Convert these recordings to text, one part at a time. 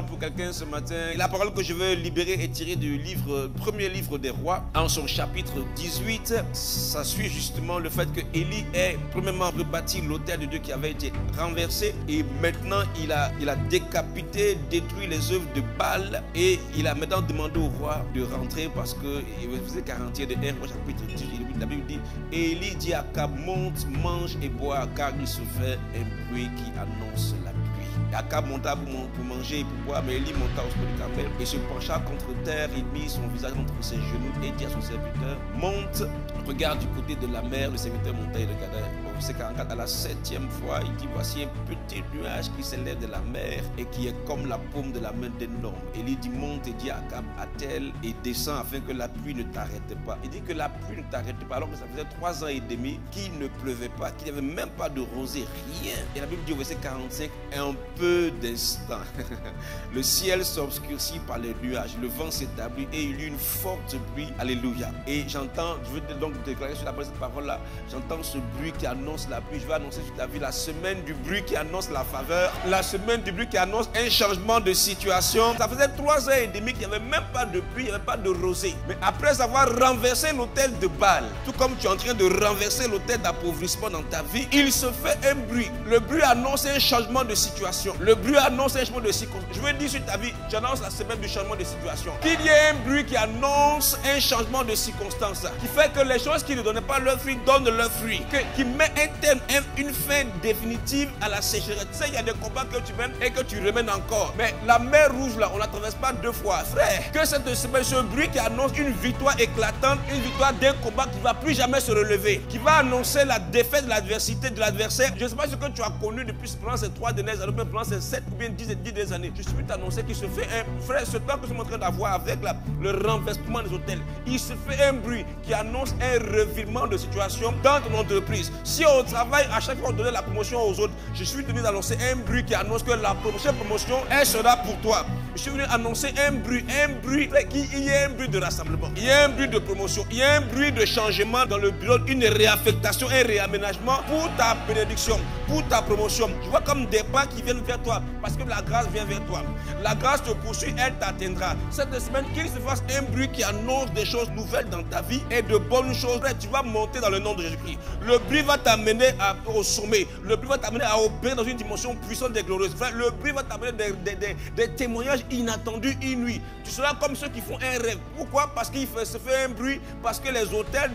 parole pour quelqu'un ce matin. La parole que je veux libérer est tirée du premier livre des rois, en son chapitre 18. Ça suit justement le fait que Élie ait premièrement rebâti l'autel de Dieu qui avait été renversé. Et maintenant, il a décapité, détruit les œuvres de Baal. Et il a maintenant demandé au roi de rentrer parce qu'il faisait 41 de 1 chapitre 18. La Bible dit, et Élie dit à Akab, monte, mange et bois, car il se fait un bruit qui annonce la pluie. Akab monta pour manger et pour boire, mais Élie monta au sommet du Carmel et se pencha contre terre, il mit son visage entre ses genoux et dit à son serviteur, monte, regarde du côté de la mer. Le serviteur monta et regardait. Au verset 44, à la 7e fois, il dit, voici un petit nuage qui s'élève de la mer et qui est comme la paume de la main d'un homme. Élie dit, monte et dit à Akab, attelle et descend afin que la pluie ne t'arrête pas. Il dit que la pluie ne t'arrête pas alors que ça faisait 3 ans et demi qu'il ne pleuvait pas, qu'il n'y avait même pas de rosée, rien. Et la Bible dit au verset 45, un peu d'instant, le ciel s'obscurcit par les nuages, le vent s'établit et il y eut une forte pluie. Alléluia. Et j'entends, je veux donc déclarer sur la base de cette parole-là, j'entends ce bruit qui annonce la pluie. Je vais annoncer sur ta vie la semaine du bruit qui annonce la faveur, la semaine du bruit qui annonce un changement de situation. Ça faisait 3 ans et demi qu'il n'y avait même pas de pluie, il n'y avait pas de rosée. Mais après avoir renversé l'autel de Baal, tout comme tu es en train de renverser l'autel d'appauvrissement dans ta vie, il se fait un bruit. Le bruit annonce un changement de situation. Le bruit annonce un changement de circonstance. Je veux dire sur ta vie, j'annonce la semaine du changement de situation. Qu'il y ait un bruit qui annonce un changement de circonstance, qui fait que les choses qui ne donnaient pas leur fruit donnent leur fruit, qui met un terme, une fin définitive à la sécheresse. Tu sais, il y a des combats que tu mènes et que tu remènes encore. Mais la mer rouge là, on ne la traverse pas 2 fois. Frère, que cette semaine, ce bruit qui annonce une victoire éclatante, une victoire d'un combat qui ne va plus jamais se relever, qui va annoncer la défaite de l'adversité, de l'adversaire. Je ne sais pas ce que tu as connu depuis pendant ces 3 dernières années, pendant ces 7 ou bien 10 dernières années. Je suis venu t'annoncer qu'il se fait un frère, ce temps que je suis en train d'avoir avec le renversement des hôtels. Il se fait un bruit qui annonce un revirement de situation dans ton entreprise. Si au travail, à chaque fois on donnait la promotion aux autres, je suis venu d'annoncer un bruit qui annonce que la prochaine promotion, elle sera pour toi. Je suis venu annoncer un bruit, il y a un bruit de rassemblement, il y a un bruit de promotion, il y a un bruit de changement dans le bureau, une réaffectation, un réaménagement pour ta bénédiction, pour ta promotion. Je vois comme des pas qui viennent vers toi parce que la grâce vient vers toi. La grâce te poursuit, elle t'atteindra. Cette semaine, qu'il se fasse un bruit qui annonce des choses nouvelles dans ta vie et de bonnes choses. Tu vas monter dans le nom de Jésus-Christ. Le bruit va t'amener au sommet. Le bruit va t'amener à opérer dans une dimension puissante et glorieuse. Le bruit va t'amener des témoignages inattendus, inouïs. Tu seras comme ceux qui font un rêve. Pourquoi? Parce qu'il se fait un bruit, parce que les hôtels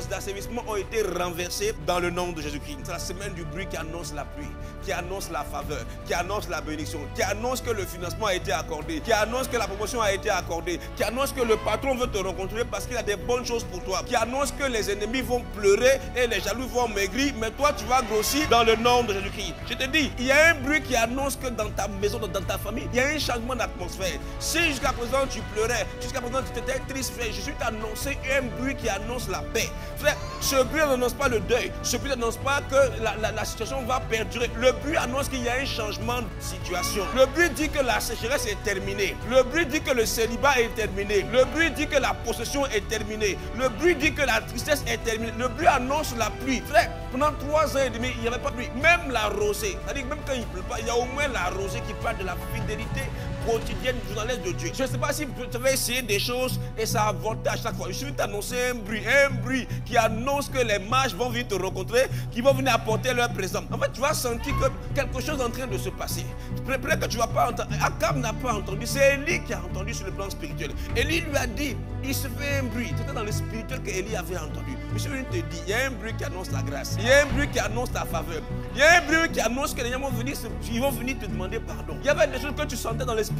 d'assainissement ont été renversés dans le nom de Jésus-Christ. C'est la semaine du bruit qui annonce la pluie, qui annonce la faveur, qui annonce la bénédiction, qui annonce que le financement a été accordé, qui annonce que la promotion a été accordée, qui annonce que le patron veut te rencontrer parce qu'il a des bonnes choses pour toi, qui annonce que les ennemis vont pleurer et les jaloux vont maigrir, mais toi tu vas grossir dans le nom de Jésus-Christ. Je te dis, il y a un bruit qui annonce que dans ta maison, dans ta famille, il y a un changement d'atmosphère. Si jusqu'à présent tu pleurais, jusqu'à présent tu étais triste, frère, je suis t'annoncer un bruit qui annonce la paix. Frère, ce bruit n'annonce pas le deuil, ce bruit n'annonce pas que la situation va perdurer. Le bruit annonce qu'il y a un changement de situation. Le bruit dit que la sécheresse est terminée. Le bruit dit que le célibat est terminé. Le bruit dit que la possession est terminée. Le bruit dit que la tristesse est terminée. Le bruit annonce la pluie. Frère, pendant 3 ans et demi, il n'y avait pas de pluie. Même la rosée, c'est-à-dire même quand il ne pleut pas, il y a au moins la rosée qui parle de la fidélité quotidienne du journaliste de Dieu. Je ne sais pas si tu vas essayer des choses et ça a avorté à chaque fois. Je suis venu t'annoncer un bruit qui annonce que les mages vont venir te rencontrer, qui vont venir apporter leur présent. En fait, tu vas sentir que quelque chose est en train de se passer. Peut-être que tu ne vas pas entendre. Akab n'a pas entendu. C'est Élie qui a entendu sur le plan spirituel. Élie lui a dit, il se fait un bruit. C'était dans le spirituel que Élie avait entendu. Je suis venu te dire, il y a un bruit qui annonce la grâce. Il y a un bruit qui annonce ta faveur. Il y a un bruit qui annonce que les gens vont venir te demander pardon. Il y avait des choses que tu sentais dans l'esprit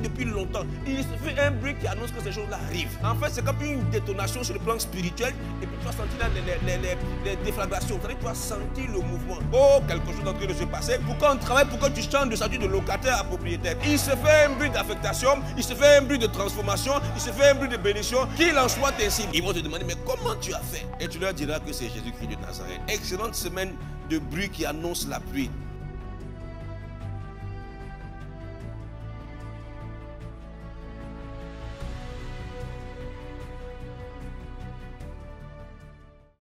depuis longtemps. Il se fait un bruit qui annonce que ces choses-là arrivent. En fait, c'est comme une détonation sur le plan spirituel. Et puis tu vas sentir là les déflagrations. C'est-à-dire que tu vas sentir le mouvement. Oh, quelque chose est en train de se passer. Pourquoi on travaille? Pourquoi tu changes de statut de locataire à propriétaire? Il se fait un bruit d'affectation. Il se fait un bruit de transformation. Il se fait un bruit de bénédiction. Qu'il en soit ainsi. Ils vont te demander, mais comment tu as fait? Et tu leur diras que c'est Jésus-Christ de Nazareth. Excellente semaine de bruit qui annonce la pluie.